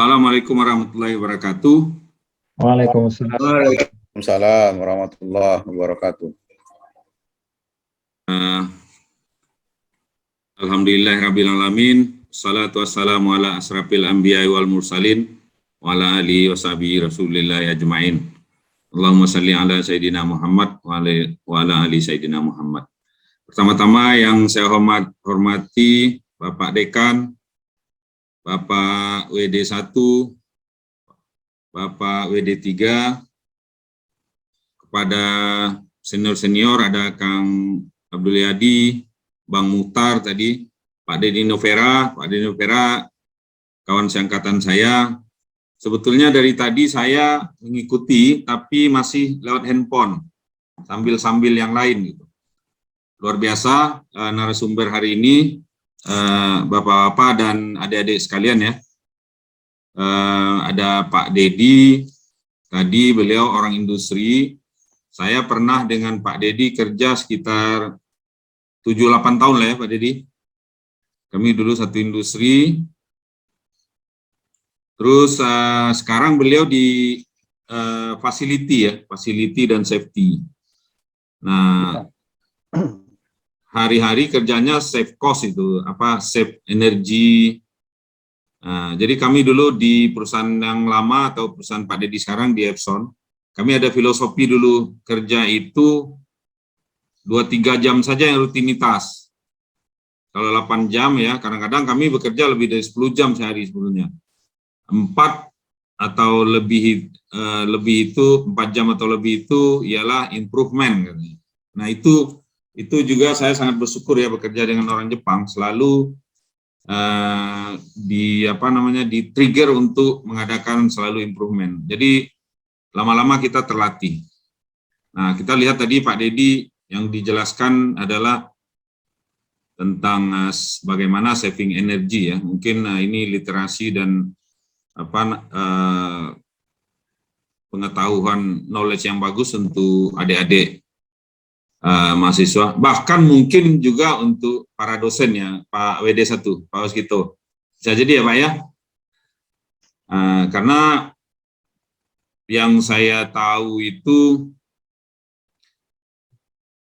Assalamualaikum warahmatullahi wabarakatuh. Waalaikumsalam. Waalaikumsalam warahmatullahi wabarakatuh. Alhamdulillahirrabbilalamin. Assalatu wassalamu ala asrafil anbiya wal mursalin wa ala alihi wa sahbihi rasulillah ajma'in. Allahumma salli ala Sayyidina Muhammad wa ala ali Sayyidina Muhammad. Pertama-tama yang saya hormati Bapak Dekan, Bapak WD1, Bapak WD3, kepada senior-senior ada Kang Abdul Yadi, Bang Muhtar tadi, Pak Dedi Novera, kawan seangkatan saya. Sebetulnya dari tadi saya mengikuti, tapi masih lewat handphone, sambil yang lain gitu. Luar biasa narasumber hari ini, Bapak-bapak dan adik-adik sekalian ya. Ada Pak Dedi, tadi beliau orang industri. Saya pernah dengan Pak Dedi kerja sekitar 7-8 tahun lah ya Pak Dedi. Kami dulu satu industri. Terus sekarang beliau di facility dan safety. Nah, hari-hari kerjanya save cost itu, save energi. Nah, jadi kami dulu di perusahaan yang lama atau perusahaan Pak Dedi sekarang di Epson, kami ada filosofi dulu kerja itu 2-3 jam saja yang rutinitas. Kalau 8 jam ya, kadang-kadang kami bekerja lebih dari 10 jam sehari sebelumnya. 4 atau lebih itu 4 jam atau lebih itu ialah improvement katanya. Nah, itu juga saya sangat bersyukur ya bekerja dengan orang Jepang, selalu di trigger untuk mengadakan selalu improvement. Jadi lama-lama kita terlatih. Nah, kita lihat tadi Pak Dedi yang dijelaskan adalah tentang bagaimana saving energi ya. Mungkin ini literasi dan pengetahuan knowledge yang bagus untuk adik-adik mahasiswa, bahkan mungkin juga untuk para dosen ya, Pak WD1, Pak Waskito. Bisa jadi ya Pak ya, karena yang saya tahu itu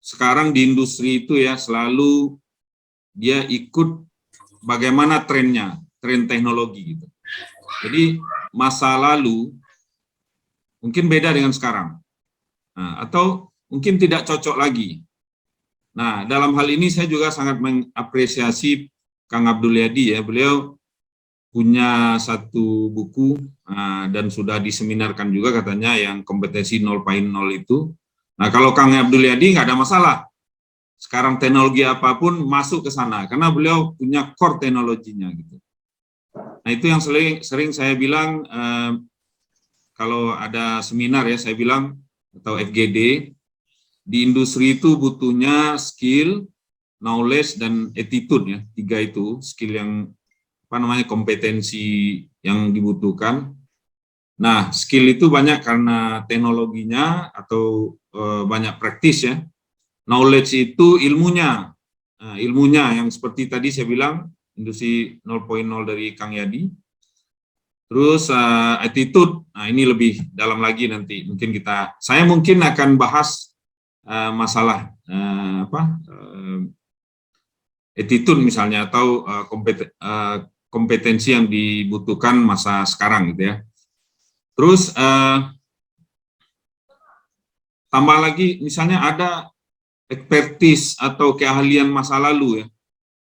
sekarang di industri itu ya selalu dia ikut bagaimana trennya, tren teknologi gitu. Jadi masa lalu mungkin beda dengan sekarang, atau mungkin tidak cocok lagi. Nah, dalam hal ini saya juga sangat mengapresiasi Kang Abdul Yadi ya. Beliau punya satu buku dan sudah diseminarkan juga katanya yang kompetensi 0.0 itu. Nah, kalau Kang Abdul Yadi nggak ada masalah. Sekarang teknologi apapun masuk ke sana karena beliau punya core teknologinya gitu. Nah, itu yang sering saya bilang kalau ada seminar ya, saya bilang atau FGD, di industri itu butuhnya skill, knowledge, dan attitude ya, 3 itu skill yang kompetensi yang dibutuhkan. Nah, skill itu banyak karena teknologinya atau banyak praktis ya. Knowledge itu ilmunya, ilmunya yang seperti tadi saya bilang industri 0.0 dari Kang Yadi. Terus attitude, nah ini lebih dalam lagi nanti mungkin saya mungkin akan bahas masalah attitude misalnya atau kompetensi yang dibutuhkan masa sekarang gitu ya. Terus tambah lagi misalnya ada expertise atau keahlian masa lalu ya,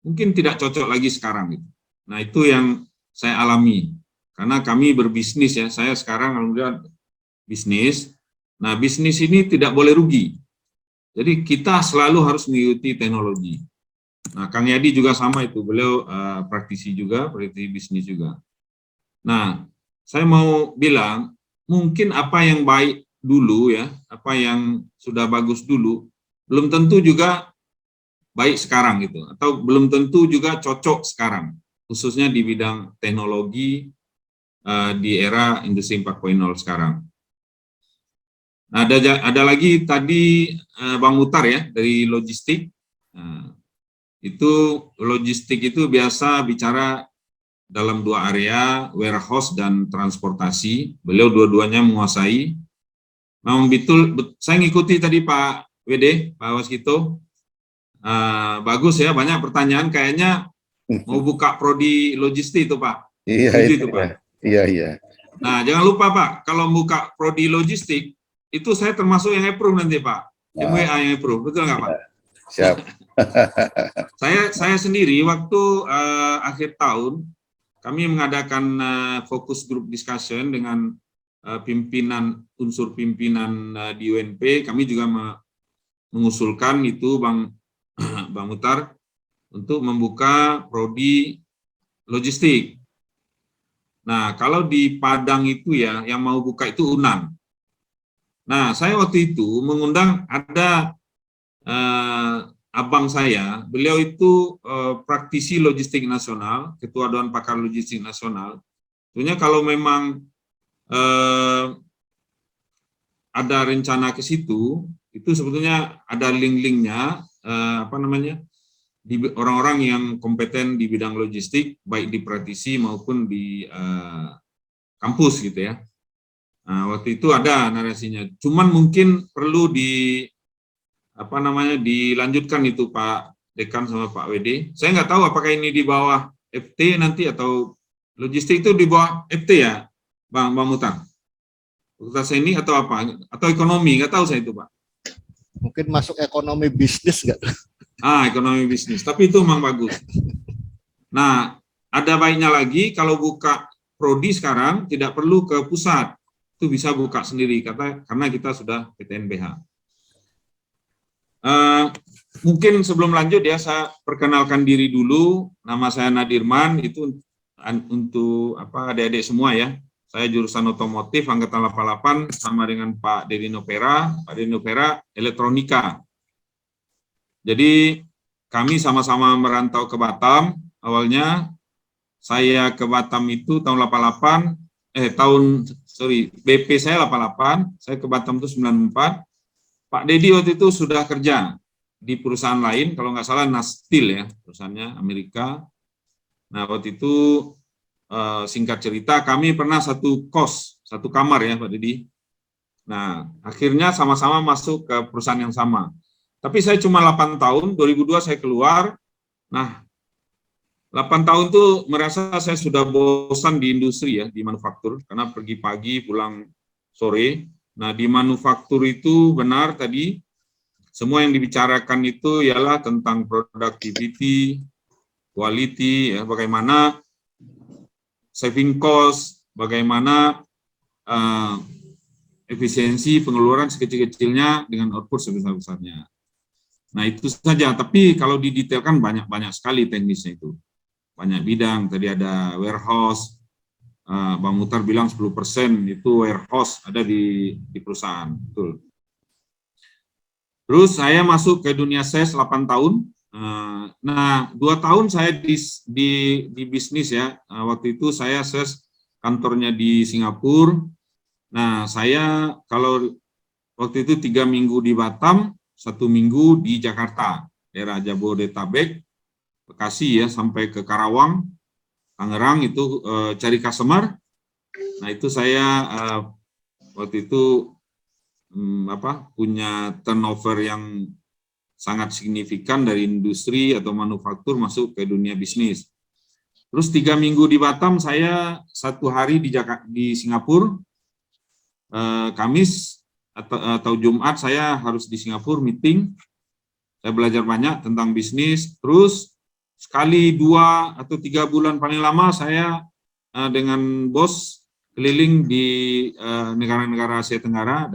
mungkin tidak cocok lagi sekarang gitu. Nah, itu yang saya alami karena kami berbisnis ya. Saya sekarang alhamdulillah bisnis. Nah, bisnis ini tidak boleh rugi. Jadi kita selalu harus mengikuti teknologi. Nah, Kang Yadi juga sama itu, beliau praktisi juga, praktisi bisnis juga. Nah, saya mau bilang, mungkin apa yang baik dulu ya, apa yang sudah bagus dulu, belum tentu juga baik sekarang gitu, atau belum tentu juga cocok sekarang, khususnya di bidang teknologi di era industri 4.0 sekarang. Nah, ada lagi tadi Bang Muhtar ya dari logistik. Itu logistik itu biasa bicara dalam 2 area, warehouse dan transportasi. Beliau dua-duanya menguasai. Memang betul, saya ngikuti tadi Pak WD, Pak Waskito. Bagus ya, banyak pertanyaan. Kayaknya mau buka prodi logistik itu Pak. Iya, Itu Pak. Iya. Nah, jangan lupa Pak, kalau buka prodi logistik, itu saya termasuk yang approve nanti Pak. MWA yang approve, betul nggak Pak? Siap. Saya sendiri waktu akhir tahun, kami mengadakan fokus group discussion dengan unsur pimpinan di UNP. Kami juga mengusulkan itu Bang Mutar untuk membuka prodi logistik. Nah, kalau di Padang itu ya, yang mau buka itu UNAN. Nah, saya waktu itu mengundang ada abang saya, beliau itu praktisi logistik nasional, Ketua Dewan Pakar Logistik Nasional. Tentunya kalau memang ada rencana ke situ, itu sebetulnya ada link-linknya, di orang-orang yang kompeten di bidang logistik, baik di praktisi maupun di kampus gitu ya. Nah, waktu itu ada narasinya. Cuman mungkin perlu dilanjutkan itu Pak Dekan sama Pak WD. Saya nggak tahu apakah ini di bawah FT nanti atau logistik itu di bawah FT ya, Bang Mutar. Fakultas ini atau apa? Atau ekonomi? Nggak tahu saya itu Pak. Mungkin masuk ekonomi bisnis nggak? Ekonomi bisnis. Tapi itu memang bagus. Nah, ada baiknya lagi kalau buka prodi sekarang tidak perlu ke pusat. Itu bisa buka sendiri karena kita sudah PTNBH. Mungkin sebelum lanjut ya, saya perkenalkan diri dulu. Nama saya Nadirman, itu untuk adik-adik semua ya. Saya jurusan otomotif angkatan 88 sama dengan Pak Dedi Nopera. Pak Dedi Nopera elektronika. Jadi kami sama-sama merantau ke Batam. Awalnya saya ke Batam itu tahun 88, BP saya 88, saya ke Batam itu 94. Pak Dedi waktu itu sudah kerja di perusahaan lain, kalau nggak salah Nastil ya, perusahaannya Amerika. Nah, waktu itu singkat cerita, kami pernah satu kamar ya Pak Dedi. Nah, akhirnya sama-sama masuk ke perusahaan yang sama. Tapi saya cuma 8 tahun, 2002 saya keluar. Nah, 8 tahun tuh merasa saya sudah bosan di industri ya, di manufaktur, karena pergi pagi, pulang sore. Nah, di manufaktur itu benar tadi, semua yang dibicarakan itu ialah tentang productivity, quality, ya, bagaimana saving cost, bagaimana efisiensi pengeluaran sekecil-kecilnya dengan output sebesar-besarnya. Nah, itu saja, tapi kalau didetailkan banyak sekali teknisnya itu. Banyak bidang, tadi ada warehouse, Bang Mutar bilang 10% itu warehouse ada di perusahaan, betul. Terus saya masuk ke dunia sales 8 tahun. Nah, 2 tahun saya di bisnis ya. Waktu itu saya sales kantornya di Singapura. Nah, saya kalau waktu itu 3 minggu di Batam, 1 minggu di Jakarta, daerah Jabodetabek, Bekasi ya, sampai ke Karawang, Tangerang itu cari customer. Nah, itu saya waktu itu punya turnover yang sangat signifikan dari industri atau manufaktur masuk ke dunia bisnis. Terus 3 minggu di Batam, saya 1 hari di Singapura. Kamis atau Jumat saya harus di Singapura meeting. Saya belajar banyak tentang bisnis. Terus sekali 2 atau 3 bulan paling lama saya dengan bos keliling di negara-negara Asia Tenggara.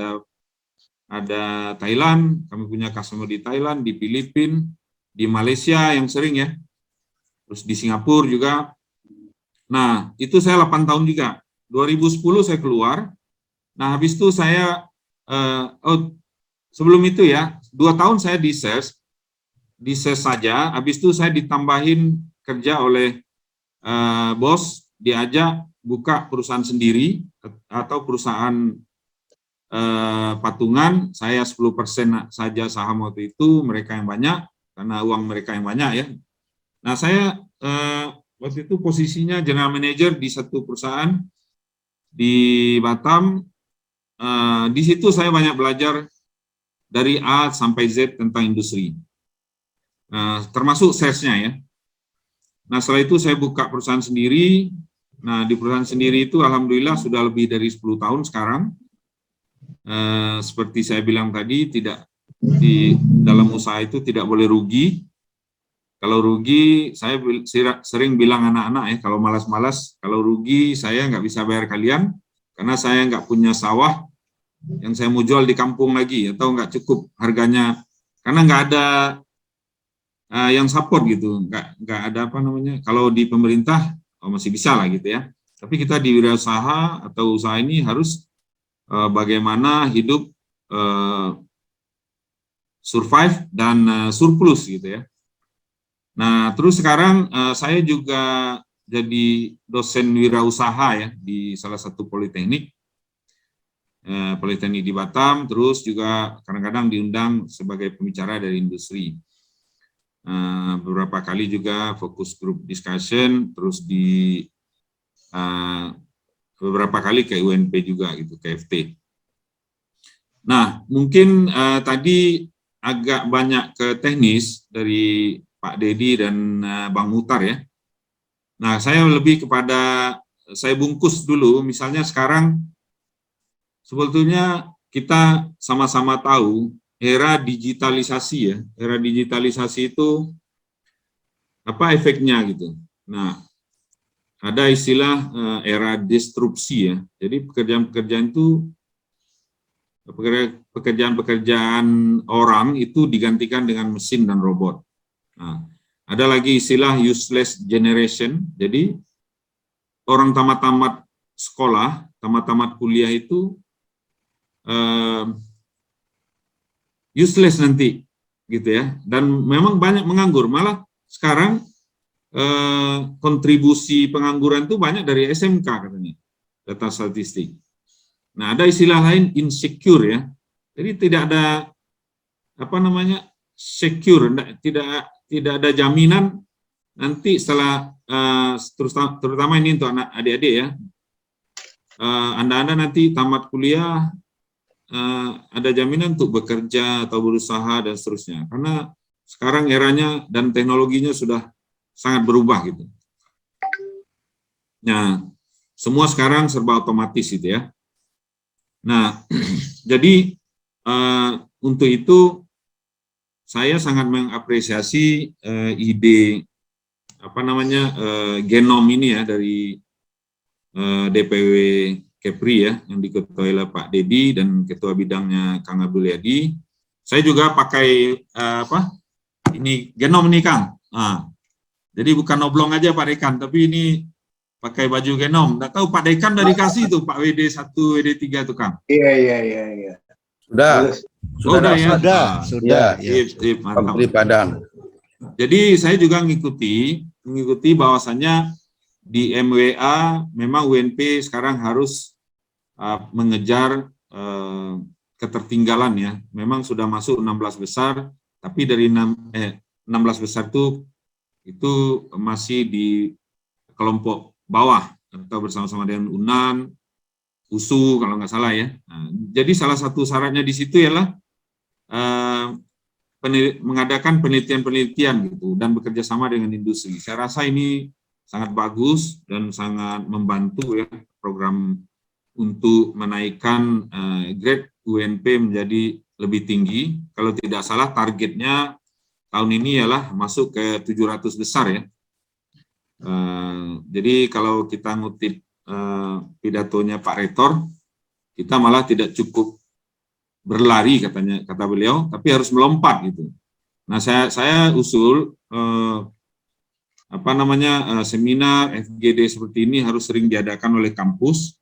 Ada Thailand, kami punya customer di Thailand, di Filipina, di Malaysia yang sering ya. Terus di Singapura juga. Nah, itu saya 8 tahun juga. 2010 saya keluar. Nah, habis itu saya sebelum itu ya, 2 tahun saya di sales saja. Habis itu saya ditambahin kerja oleh bos, diajak buka perusahaan sendiri atau perusahaan patungan. Saya 10% saja saham waktu itu, mereka yang banyak karena uang mereka yang banyak ya. Nah, saya waktu itu posisinya general manager di satu perusahaan di Batam. Di situ saya banyak belajar dari A sampai Z tentang industri, termasuk sales-nya ya. Nah, setelah itu saya buka perusahaan sendiri. Nah, di perusahaan sendiri itu alhamdulillah sudah lebih dari 10 tahun sekarang. Seperti saya bilang tadi, tidak di dalam usaha itu tidak boleh rugi. Kalau rugi, saya sering bilang anak-anak ya, kalau malas-malas, kalau rugi saya nggak bisa bayar kalian, karena saya nggak punya sawah yang saya mau jual di kampung lagi, atau nggak cukup harganya, karena nggak ada yang support gitu, nggak ada apa namanya, kalau di pemerintah masih bisa lah gitu ya, tapi kita di wirausaha atau usaha ini harus bagaimana hidup survive dan surplus gitu ya. Nah, terus sekarang saya juga jadi dosen wirausaha ya di salah satu politeknik di Batam, terus juga kadang-kadang diundang sebagai pembicara dari industri. Beberapa kali juga fokus group discussion, terus di beberapa kali ke UNP juga gitu, ke FT. Nah, mungkin tadi agak banyak ke teknis dari Pak Dedi dan Bang Muhtar ya. Nah, saya lebih kepada, saya bungkus dulu, misalnya sekarang sebetulnya kita sama-sama tahu era digitalisasi ya, era digitalisasi itu apa efeknya gitu. Nah, ada istilah era disrupsi ya, jadi pekerjaan-pekerjaan itu, pekerjaan orang itu digantikan dengan mesin dan robot. Nah, ada lagi istilah useless generation, jadi orang tamat-tamat sekolah, tamat-tamat kuliah itu useless nanti gitu ya, dan memang banyak menganggur, malah sekarang kontribusi pengangguran itu banyak dari SMK katanya, data statistik. Nah, ada istilah lain insecure ya, jadi tidak ada apa namanya secure, tidak ada jaminan nanti setelah terutama ini untuk anak adik-adik ya, Anda nanti tamat kuliah ada jaminan untuk bekerja atau berusaha dan seterusnya, karena sekarang eranya dan teknologinya sudah sangat berubah gitu. Nah, semua sekarang serba otomatis gitu ya. Nah, jadi untuk itu saya sangat mengapresiasi ide apa namanya genom ini ya dari DPW Kepri ya, yang diketuai oleh Pak Dedi dan ketua bidangnya Kang Abdul Yadi. Saya juga pakai ini genom nih Kang. Nah, jadi bukan oblong aja Pak Dekan, tapi ini pakai baju genom. Nggak tahu Pak Dekan udah dikasih tuh Pak WD1, WD3 tuh Kang. Iya. Sudah. Sudah ya. Sudah. Sip, mantap. Menteri Padang. Jadi saya juga mengikuti bahwasannya di MWA memang UNP sekarang harus mengejar ketertinggalan ya. Memang sudah masuk 16 besar, tapi dari 16 besar itu masih di kelompok bawah atau bersama-sama dengan UNAN, USU kalau nggak salah ya. Nah, jadi salah satu syaratnya di situ ialah mengadakan penelitian-penelitian gitu dan bekerja sama dengan industri. Saya rasa ini sangat bagus dan sangat membantu ya program untuk menaikkan grade UNP menjadi lebih tinggi. Kalau tidak salah targetnya tahun ini ialah masuk ke 700 besar ya. Jadi kalau kita ngutip pidatonya Pak Rektor, kita malah tidak cukup berlari kata beliau, tapi harus melompat gitu. Nah, saya usul seminar FGD seperti ini harus sering diadakan oleh kampus,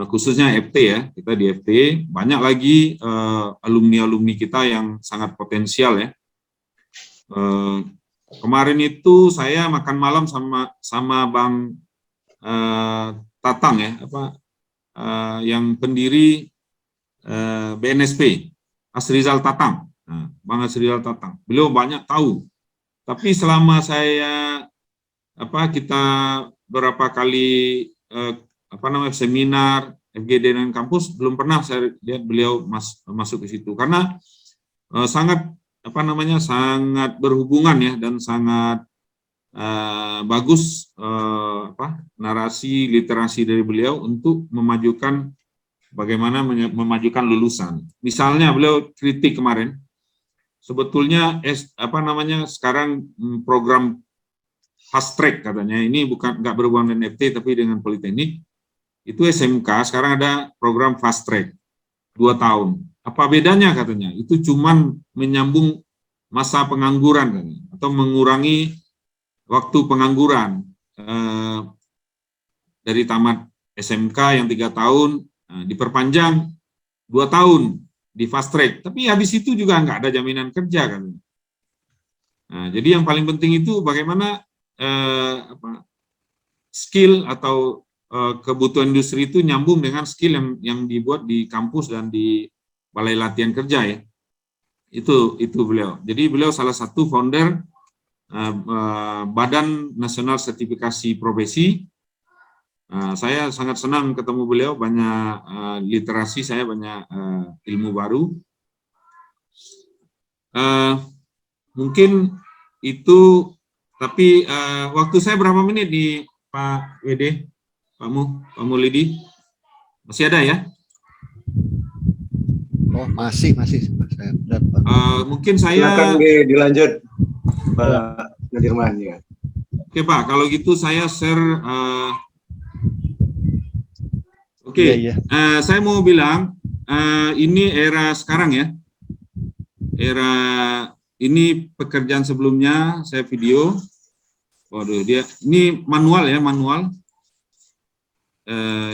khususnya FT ya. Kita di FT banyak lagi alumni kita yang sangat potensial ya. Kemarin itu saya makan malam sama Bang Tatang ya, yang pendiri BNSP, Asrizal Tatang. Nah, Bang Asrizal Tatang, beliau banyak tahu. Tapi selama saya kita berapa kali seminar FGD dan kampus, belum pernah saya lihat beliau masuk ke situ, karena sangat sangat berhubungan ya, dan sangat bagus narasi literasi dari beliau untuk memajukan bagaimana memajukan lulusan. Misalnya beliau kritik kemarin, sebetulnya sekarang program fast track katanya, ini nggak berhubungan dengan FT tapi dengan Politeknik, itu SMK sekarang ada program fast track 2 tahun. Apa bedanya katanya? Itu cuman menyambung masa pengangguran katanya, atau mengurangi waktu pengangguran dari tamat SMK yang 3 tahun diperpanjang 2 tahun di fast track, tapi habis itu juga nggak ada jaminan kerja kan. Nah, jadi yang paling penting itu bagaimana skill atau kebutuhan industri itu nyambung dengan skill yang dibuat di kampus dan di balai latihan kerja ya. Itu beliau. Jadi beliau salah satu founder Badan Nasional Sertifikasi Profesi. Saya sangat senang ketemu beliau, banyak literasi saya, banyak ilmu baru. Mungkin itu, tapi waktu saya berapa menit di Pak WD, Pak Mulidi? Masih ada ya? Oh, masih. Mungkin saya... Silakan dilanjut, Pak Nadirman ya. Oke Pak, kalau gitu saya share. Iya. Saya mau bilang ini era sekarang ya. Era ini pekerjaan sebelumnya saya video. Waduh, ini manual ya, manual.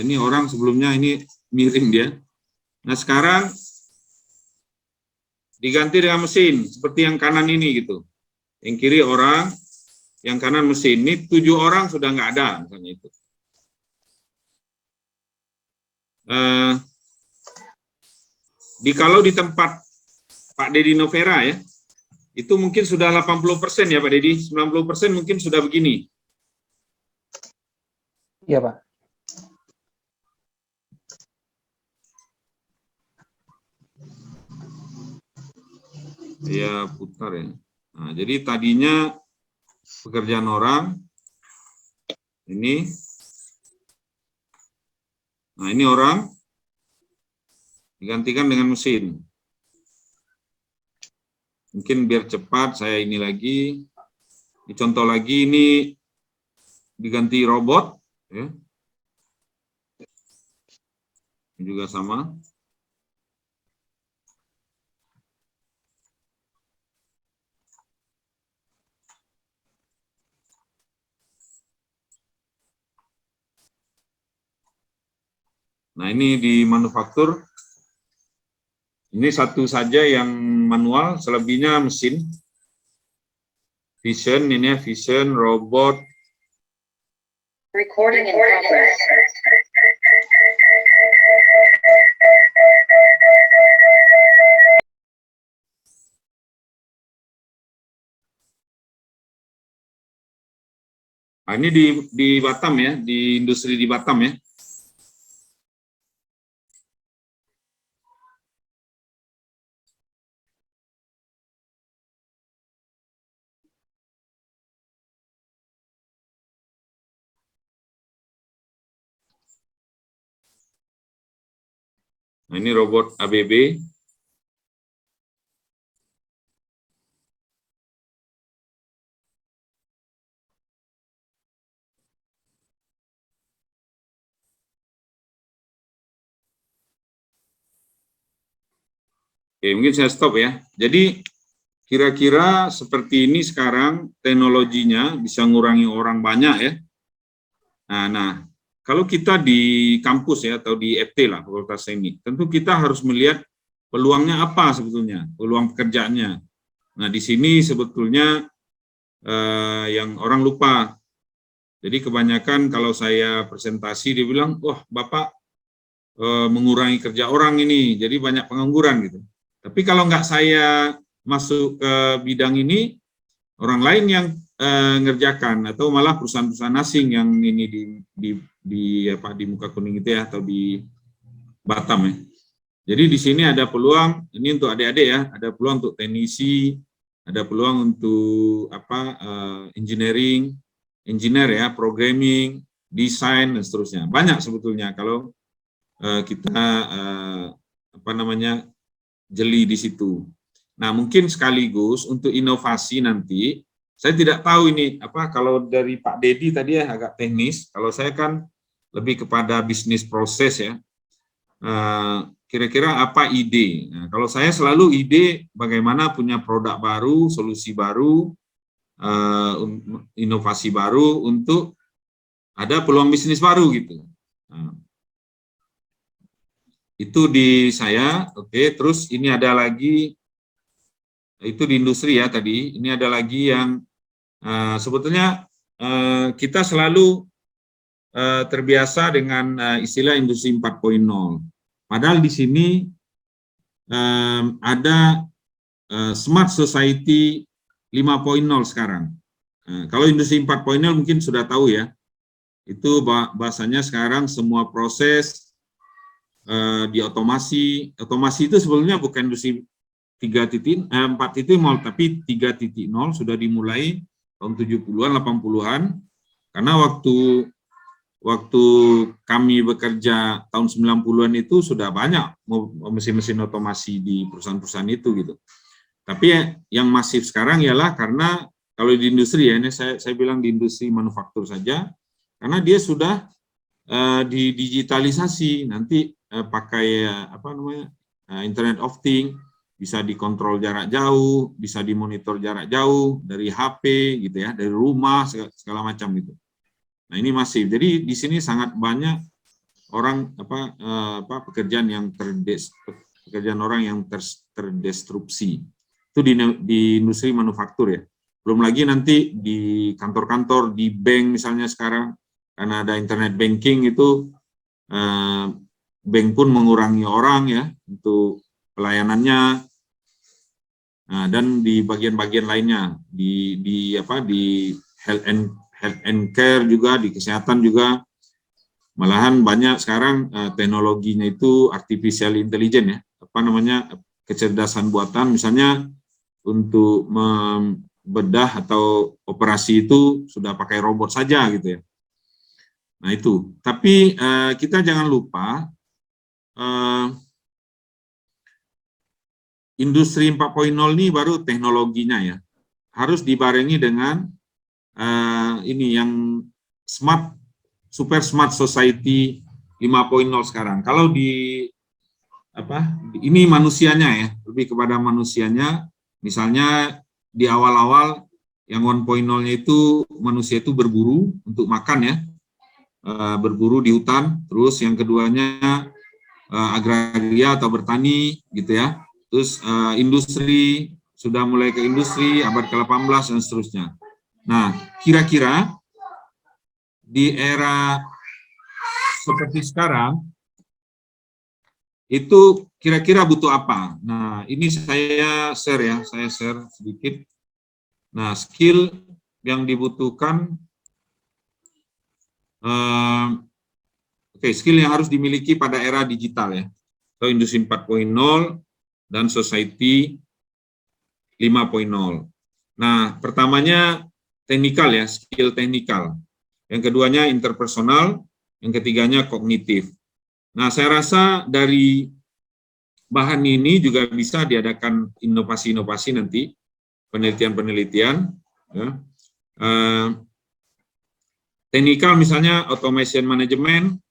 Ini orang sebelumnya ini miring dia. Nah sekarang diganti dengan mesin seperti yang kanan ini gitu. Yang kiri orang, yang kanan mesin. Ini 7 orang sudah nggak ada misalnya itu. Kalau di tempat Pak Dedi Novera ya, itu mungkin sudah 80% ya Pak Dedi, 90% mungkin sudah begini. Iya Pak. Ya putar ya. Nah, jadi tadinya pekerjaan orang ini. Nah, ini orang digantikan dengan mesin. Mungkin biar cepat saya ini lagi. Ini contoh lagi, ini diganti robot ya. Ini juga sama. Nah, ini di manufaktur, ini satu saja yang manual, selebihnya mesin. Vision, ini ya, vision, robot. Recording in progress. Nah, ini di Batam ya, di industri di Batam ya. Nah, ini robot ABB. Oke, mungkin saya stop ya. Jadi, kira-kira seperti ini sekarang teknologinya bisa ngurangi orang banyak ya. Nah, kalau kita di kampus ya, atau di FT lah, Fakultas Teknik, tentu kita harus melihat peluangnya apa sebetulnya, peluang pekerjaannya. Nah, di sini sebetulnya yang orang lupa. Jadi kebanyakan kalau saya presentasi, dia bilang, wah Bapak mengurangi kerja orang ini, jadi banyak pengangguran gitu. Tapi kalau nggak saya masuk ke bidang ini, orang lain yang ngerjakan, atau malah perusahaan-perusahaan asing yang ini di muka kuning itu ya, atau di Batam ya. Jadi di sini ada peluang, ini untuk adik-adik ya, ada peluang untuk teknisi, ada peluang untuk engineer ya, programming, desain dan seterusnya. Banyak sebetulnya kalau kita jeli di situ. Nah, mungkin sekaligus untuk inovasi nanti, saya tidak tahu ini kalau dari Pak Dedi tadi ya agak teknis, kalau saya kan lebih kepada bisnis proses ya. Kira-kira apa ide? Nah, kalau saya selalu ide bagaimana punya produk baru, solusi baru, inovasi baru untuk ada peluang bisnis baru gitu. Nah, itu di saya, oke. Terus ini ada lagi, itu di industri ya tadi. Ini ada lagi yang sebetulnya kita selalu terbiasa dengan istilah industri 4.0. Padahal di sini ada Smart Society 5.0 sekarang. Kalau industri 4.0 mungkin sudah tahu ya. Itu bahasanya sekarang semua proses diotomasi. Otomasi itu sebetulnya bukan industri 4.0 tapi 3.0 sudah dimulai tahun 70-an 80-an, karena waktu kami bekerja tahun 90-an itu sudah banyak mesin-mesin otomasi di perusahaan-perusahaan itu gitu. Tapi yang masif sekarang ialah karena kalau di industri ya, ini saya bilang di industri manufaktur saja, karena dia sudah didigitalisasi, nanti pakai Internet of Things, bisa dikontrol jarak jauh, bisa dimonitor jarak jauh dari HP gitu ya, dari rumah segala macam gitu. Nah, ini masif. Jadi di sini sangat banyak orang pekerjaan yang orang yang terdestruksi. Itu di industri manufaktur ya. Belum lagi nanti di kantor-kantor, di bank misalnya sekarang karena ada internet banking itu bank pun mengurangi orang ya untuk pelayanannya. Nah, dan di bagian-bagian lainnya di health and care juga, di kesehatan juga, malahan banyak sekarang teknologinya itu artificial intelligence ya, kecerdasan buatan, misalnya untuk membedah atau operasi itu sudah pakai robot saja gitu ya. Nah itu, tapi kita jangan lupa industri 4.0 ini baru teknologinya ya, harus dibarengi dengan ini yang super smart society 5.0 sekarang. Kalau ini manusianya ya, lebih kepada manusianya. Misalnya di awal-awal yang 1.0-nya itu manusia itu berburu untuk makan ya, berburu di hutan. Terus yang keduanya agraria atau bertani gitu ya. Terus industri, sudah mulai ke industri abad ke-18 dan seterusnya. Nah, kira-kira di era seperti sekarang itu kira-kira butuh apa? Nah, ini saya share sedikit. Nah, skill yang dibutuhkan, skill yang harus dimiliki pada era digital ya, atau industri 4.0 dan society 5.0. Nah, pertamanya teknikal ya, skill teknikal. Yang keduanya interpersonal, yang ketiganya kognitif. Nah, saya rasa dari bahan ini juga bisa diadakan inovasi-inovasi nanti, penelitian-penelitian. Ya. Teknikal misalnya automation management,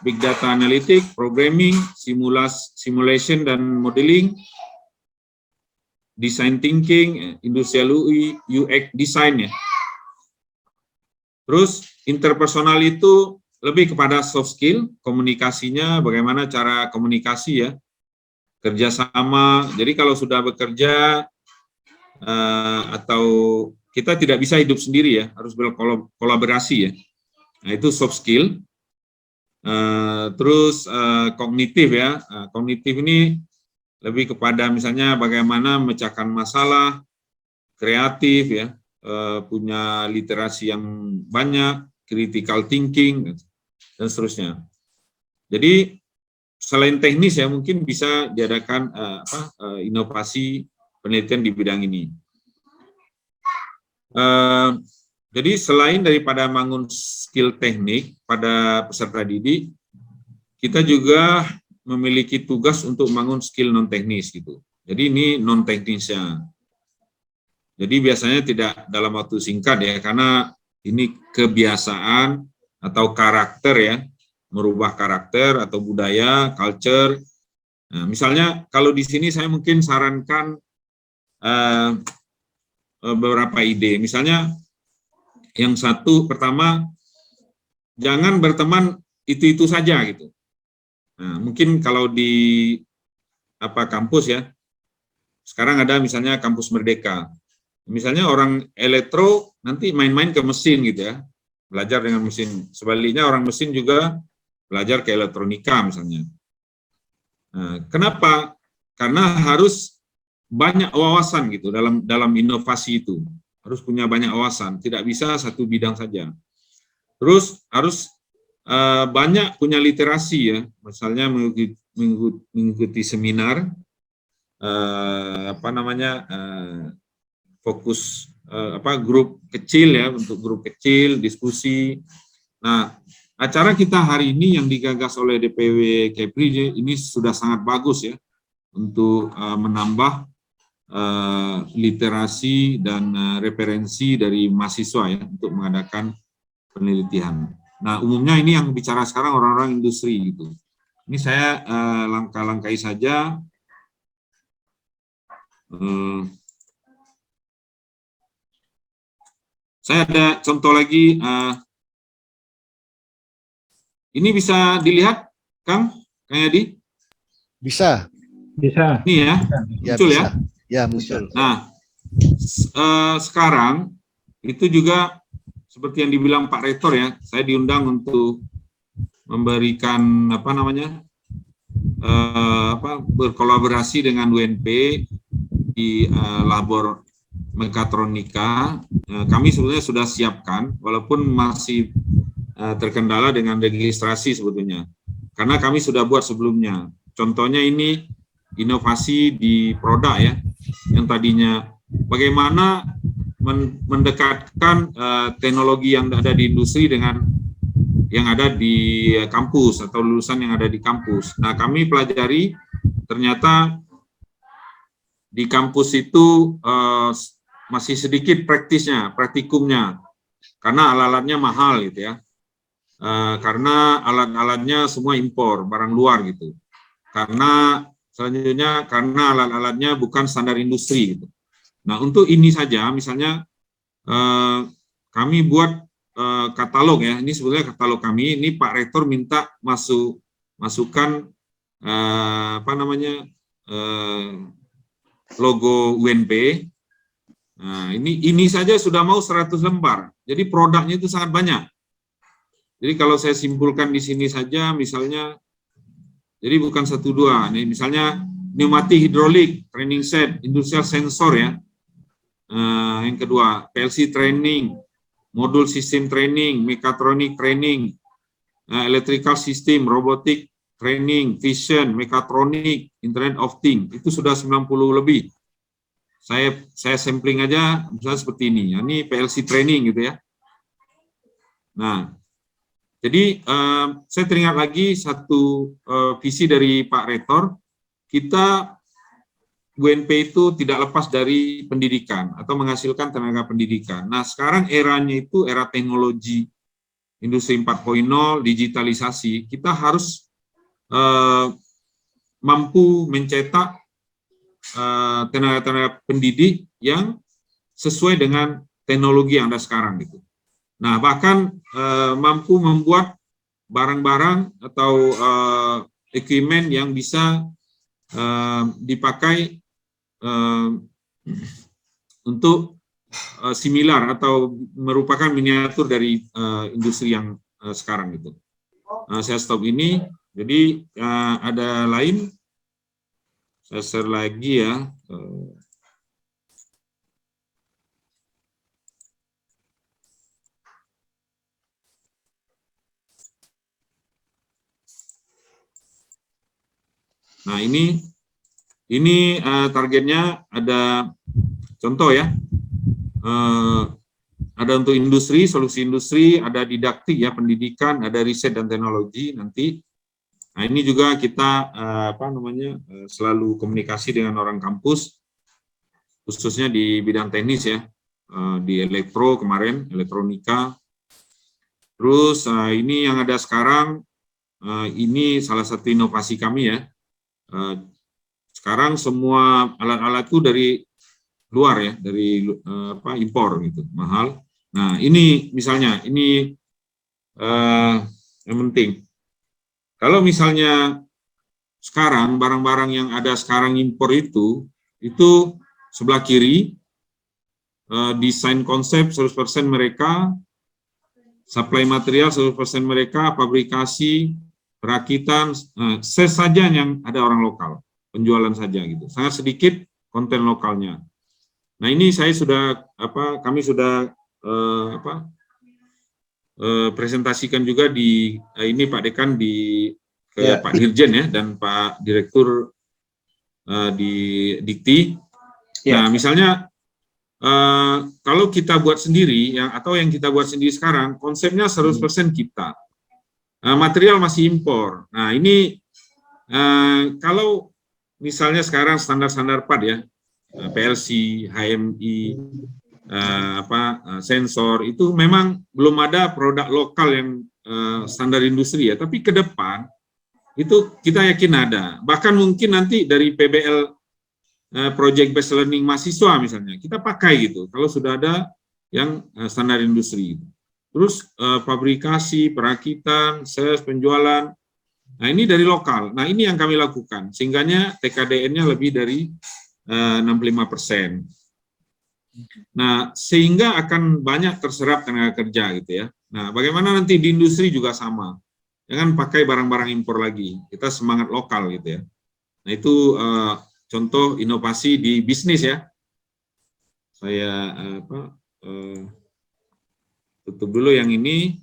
big data analytics, programming, simulation dan modeling, design thinking, industrial UI, UX design ya. Terus interpersonal itu lebih kepada soft skill, komunikasinya, bagaimana cara komunikasi ya, kerjasama. Jadi kalau sudah bekerja atau kita tidak bisa hidup sendiri ya, harus berkolaborasi ya. Nah itu soft skill. Terus kognitif ya, kognitif ini lebih kepada misalnya bagaimana memecahkan masalah, kreatif ya, punya literasi yang banyak, critical thinking, dan seterusnya. Jadi selain teknis ya, mungkin bisa diadakan inovasi penelitian di bidang ini. Jadi selain daripada bangun skill teknik pada peserta didik, kita juga memiliki tugas untuk membangun skill non teknis gitu. Jadi ini non teknisnya. Jadi biasanya tidak dalam waktu singkat ya, karena ini kebiasaan atau karakter ya, merubah karakter atau budaya, culture. Nah, misalnya kalau di sini saya mungkin sarankan beberapa ide. Misalnya yang satu, pertama, jangan berteman itu-itu saja gitu. Nah, mungkin kalau di kampus ya, sekarang ada misalnya kampus Merdeka. Misalnya orang elektro nanti main-main ke mesin gitu ya, belajar dengan mesin. Sebaliknya orang mesin juga belajar ke elektronika misalnya. Nah, kenapa? Karena harus banyak wawasan gitu dalam inovasi itu. Harus punya banyak wawasan, tidak bisa satu bidang saja. Terus harus banyak punya literasi ya, misalnya mengikuti seminar, fokus grup kecil ya, untuk grup kecil, diskusi. Nah, acara kita hari ini yang digagas oleh DPW Kepri ini sudah sangat bagus ya, untuk menambah literasi dan referensi dari mahasiswa ya, untuk mengadakan penelitian. Nah, umumnya ini yang bicara sekarang orang-orang industri gitu. Ini saya langkah-langkahi saja. Saya ada contoh lagi. Ini bisa dilihat, Kang Yadi? Bisa. Bisa. Ini ya, muncul bisa. ya? Ya, muncul. Nah, sekarang itu juga seperti yang dibilang Pak Rektor ya, saya diundang untuk memberikan berkolaborasi dengan UNP di labor mekatronika. Kami sebenarnya sudah siapkan, walaupun masih terkendala dengan registrasi sebetulnya, karena kami sudah buat sebelumnya. Contohnya ini inovasi di produk ya, yang tadinya bagaimana mendekatkan teknologi yang ada di industri dengan yang ada di kampus atau lulusan yang ada di kampus. Nah, kami pelajari ternyata di kampus itu masih sedikit praktikumnya, karena alat-alatnya mahal gitu ya. Karena alat-alatnya semua impor, barang luar gitu. Karena selanjutnya karena alat-alatnya bukan standar industri gitu. Nah, untuk ini saja misalnya kami buat katalog ya, ini sebetulnya katalog kami, ini Pak Rektor minta masukkan logo UNP. Nah, ini saja sudah mau 100 lembar. Jadi produknya itu sangat banyak. Jadi kalau saya simpulkan di sini saja, misalnya, jadi bukan 1-2. Nih, misalnya pneumatik hidrolik, training set, industrial sensor ya. Yang kedua, PLC training, modul sistem training, mekatronik training, electrical system, robotic training, vision, mekatronik, Internet of Things. Itu sudah 90 lebih. Saya sampling aja misalnya seperti ini. Ini PLC training gitu ya. Nah, jadi saya teringat lagi satu visi dari Pak Rektor. Kita UNP itu tidak lepas dari pendidikan atau menghasilkan tenaga pendidikan. Nah, sekarang eranya itu era teknologi industri 4.0, digitalisasi. Kita harus mampu mencetak tenaga-tenaga pendidik yang sesuai dengan teknologi yang ada sekarang gitu. Nah, bahkan mampu membuat barang-barang atau equipment yang bisa dipakai untuk similar atau merupakan miniatur dari industri yang sekarang gitu. Saya stop ini. Jadi ada lain. Saya share lagi ya. Nah, ini targetnya ada contoh ya. Ada untuk industri, solusi industri, ada didaktik ya, pendidikan, ada riset dan teknologi nanti. Nah, ini juga kita selalu komunikasi dengan orang kampus, khususnya di bidang teknis ya, di elektro kemarin, elektronika. Terus ini yang ada sekarang, ini salah satu inovasi kami ya. Sekarang semua alat-alat itu dari luar ya, dari impor gitu, mahal. Nah, ini misalnya, ini yang penting. Kalau misalnya sekarang barang-barang yang ada sekarang impor itu sebelah kiri, desain konsep 100% mereka, supply material 100% mereka, fabrikasi, perakitan, saja yang ada orang lokal, penjualan saja gitu. Sangat sedikit konten lokalnya. Nah, ini saya sudah kami sudah presentasikan juga di ini Pak Dekan ke Pak Dirjen ya, dan Pak Direktur di Dikti. Nah, misalnya kalau kita buat sendiri atau yang kita buat sendiri sekarang, konsepnya 100% kita. Material masih impor. Nah, ini kalau misalnya sekarang standar-standar PAD ya, PLC, HMI, sensor, itu memang belum ada produk lokal yang standar industri ya, tapi ke depan itu kita yakin ada. Bahkan mungkin nanti dari PBL project based learning mahasiswa misalnya, kita pakai gitu, kalau sudah ada yang standar industri. Terus fabrikasi, perakitan, sales, penjualan, nah ini dari lokal. Nah, ini yang kami lakukan, sehingganya TKDN-nya lebih dari 65%. Nah, sehingga akan banyak terserap tenaga kerja gitu ya. Nah, bagaimana nanti di industri juga sama. Jangan pakai barang-barang impor lagi. Kita semangat lokal gitu ya. Nah, itu contoh inovasi di bisnis ya. Saya tutup dulu yang ini.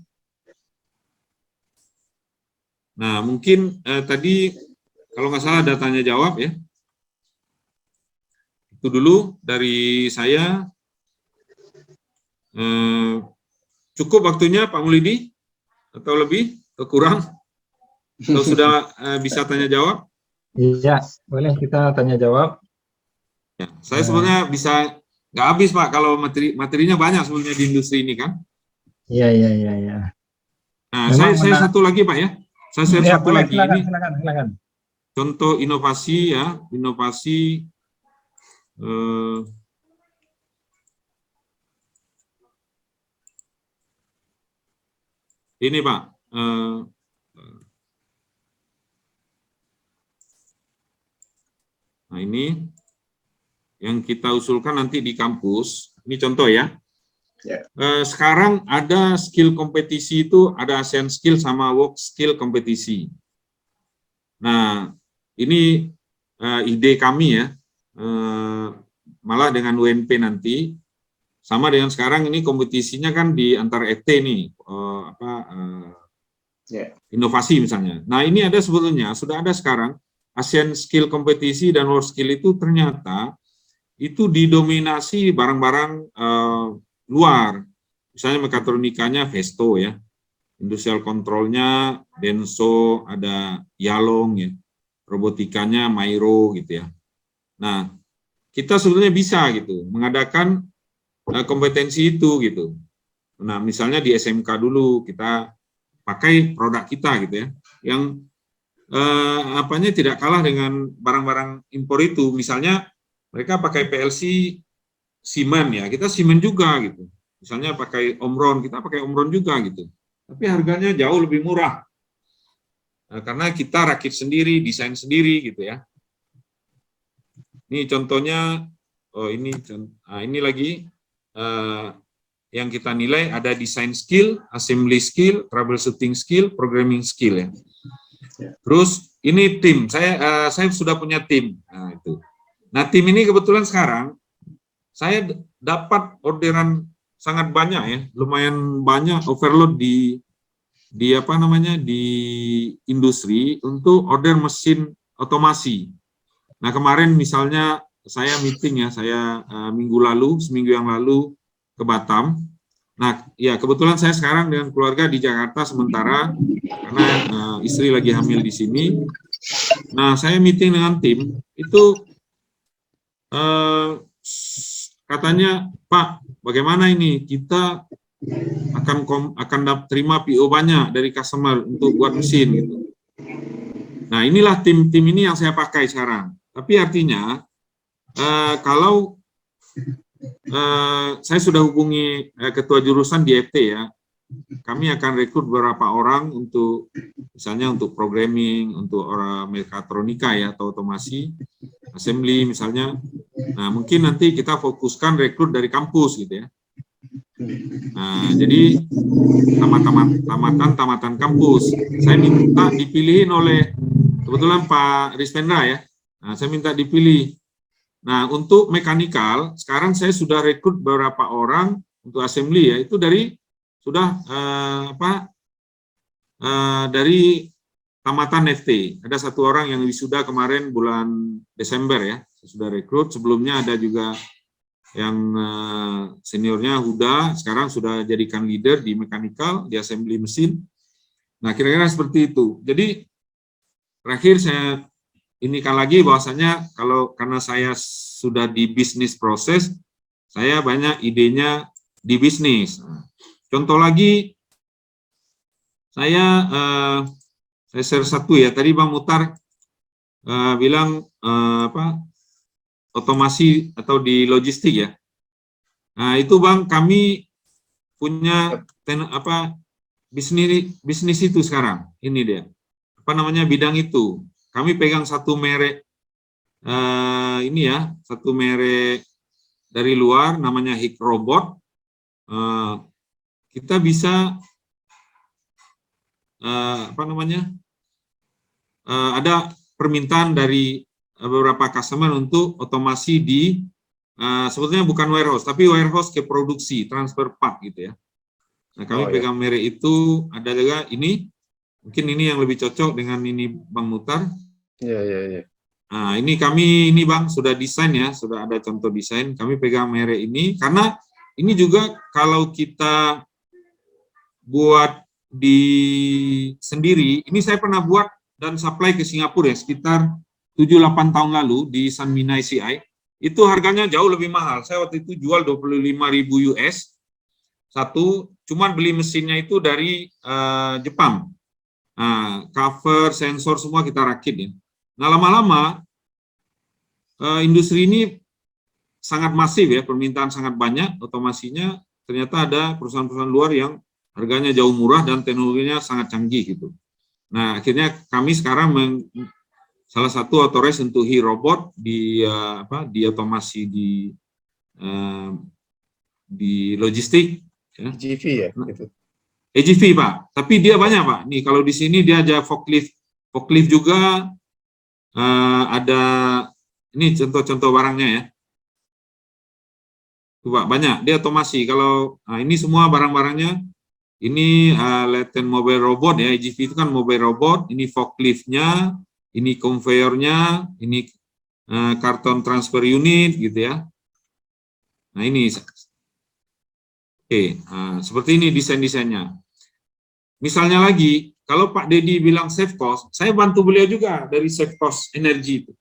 Nah, mungkin tadi kalau nggak salah ada tanya jawab ya. Itu dulu dari saya. Cukup waktunya Pak Mulidi? Atau lebih? Atau kurang? Atau sudah bisa tanya jawab? Iya, boleh kita tanya jawab. Ya, saya sebenarnya bisa nggak habis Pak, kalau materinya banyak sebenarnya di industri ini kan. Iya. Nah, saya satu lagi Pak ya. Saya share Ya, satu boleh, lagi ini. silakan. Contoh inovasi ya, inovasi ini Pak. Nah, ini yang kita usulkan nanti di kampus. Ini contoh ya. Sekarang ada skill kompetisi itu, ada ASEAN Skill sama Work Skill kompetisi. Nah, ini ide kami ya, malah dengan UNP nanti, sama dengan sekarang ini kompetisinya kan di antar ET nih, inovasi misalnya. Nah, ini ada sebetulnya, sudah ada sekarang, ASEAN Skill kompetisi dan World Skill itu ternyata itu didominasi barang-barang luar, misalnya mekatronikanya Vesto ya, industrial controlnya Denso, ada Yalong ya, robotikanya Mairo gitu ya. Nah, kita sebetulnya bisa gitu mengadakan kompetensi itu gitu. Nah, misalnya di SMK dulu kita pakai produk kita gitu ya, yang apanya tidak kalah dengan barang-barang impor itu. Misalnya mereka pakai PLC Siemens ya, kita Siemens juga gitu. Misalnya pakai Omron, kita pakai Omron juga gitu. Tapi harganya jauh lebih murah. Karena kita rakit sendiri, desain sendiri gitu ya. Ini contohnya, ini lagi yang kita nilai ada design skill, assembly skill, troubleshooting skill, programming skill ya. Terus ini tim, saya sudah punya tim. Nah, itu. Nah, tim ini kebetulan sekarang saya dapat orderan sangat banyak ya, lumayan banyak overload di industri untuk order mesin otomasi. Nah, kemarin misalnya saya meeting ya, saya seminggu yang lalu ke Batam. Nah, ya kebetulan saya sekarang dengan keluarga di Jakarta sementara karena istri lagi hamil di sini. Nah, saya meeting dengan tim itu katanya, Pak, bagaimana ini kita akan terima PO banyak dari customer untuk buat mesin gitu. Nah, inilah tim ini yang saya pakai sekarang. Tapi artinya kalau saya sudah hubungi ketua jurusan di FT ya, kami akan rekrut beberapa orang untuk misalnya untuk programming, untuk orang mekatronika ya atau otomasi, assembly misalnya. Nah, mungkin nanti kita fokuskan rekrut dari kampus gitu ya. Nah, jadi tamatan kampus. Saya minta dipilihin oleh kebetulan Pak Rispendra ya. Nah, saya minta dipilih. Nah, untuk mekanikal sekarang saya sudah rekrut beberapa orang untuk assembly ya, itu dari sudah dari tamatan FT. Ada satu orang yang wisuda kemarin bulan Desember ya, saya sudah rekrut. Sebelumnya ada juga yang seniornya Huda, sekarang sudah jadikan leader di mekanikal, di assembly mesin. Nah, kira-kira seperti itu. Jadi, terakhir saya inikan lagi bahwasanya karena saya sudah di bisnis proses, saya banyak idenya di bisnis. Contoh lagi, saya share satu ya. Tadi Bang Mutar bilang otomasi atau di logistik ya. Nah, itu Bang, kami punya bisnis itu sekarang. Ini dia. Apa namanya bidang itu? Kami pegang satu merek ini ya, satu merek dari luar namanya Hik Robot. Kita bisa ada permintaan dari beberapa customer untuk otomasi di sebetulnya bukan warehouse, tapi warehouse ke produksi, transfer part gitu ya. Nah, kami pegang merek itu, ada juga ini, mungkin ini yang lebih cocok dengan ini Bang Mutar. Iya. Nah, ini Bang sudah desain ya, sudah ada contoh desain. Kami pegang merek ini karena ini juga kalau kita buat sendiri, ini saya pernah buat dan supply ke Singapura ya, sekitar 7-8 tahun lalu di Sanmina ICI. Itu harganya jauh lebih mahal. Saya waktu itu jual 25.000 US satu, cuman beli mesinnya itu dari Jepang. Nah, cover, sensor semua kita rakit ya. Nah, lama-lama industri ini sangat masif ya, permintaan sangat banyak, otomasinya ternyata ada perusahaan-perusahaan luar yang harganya jauh murah dan teknologinya sangat canggih gitu. Nah, akhirnya kami sekarang salah satu authorized untuk Hi-Robot di otomasi di logistik ya. GV ya gitu. AGV Pak, tapi dia banyak Pak. Nih kalau di sini dia ada forklift juga, ada ini contoh-contoh barangnya ya. Tuh Pak, banyak dia otomasi. Kalau ini semua barang-barangnya, ini latent mobile robot ya. AGV itu kan mobile robot, ini forkliftnya, ini conveyornya, ini karton transfer unit gitu ya. Nah ini, oke, seperti ini desain-desainnya. Misalnya lagi, kalau Pak Dedi bilang save cost, saya bantu beliau juga dari save cost energi itu.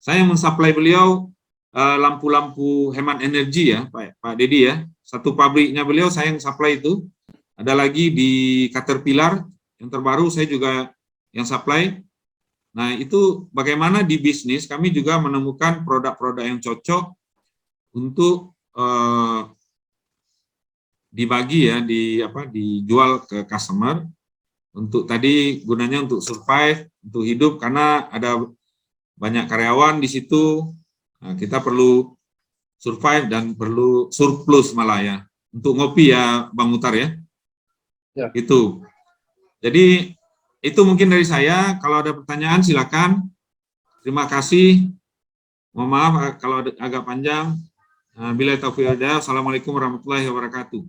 Saya mensuplai beliau lampu-lampu hemat energi ya, Pak Dedi ya. Satu pabriknya beliau saya yang supply itu. Ada lagi di Caterpillar yang terbaru saya juga yang supply. Nah, itu bagaimana di bisnis kami juga menemukan produk-produk yang cocok untuk dibagi ya, dijual ke customer untuk tadi gunanya untuk survive, untuk hidup karena ada banyak karyawan di situ. Nah, kita perlu survive dan perlu surplus malah ya untuk ngopi ya Bang Mutar ya. Ya. Itu. Jadi itu mungkin dari saya. Kalau ada pertanyaan silakan. Terima kasih. Mohon maaf kalau agak panjang. Billahi taufiq wal hidayah. Assalamualaikum warahmatullahi wabarakatuh.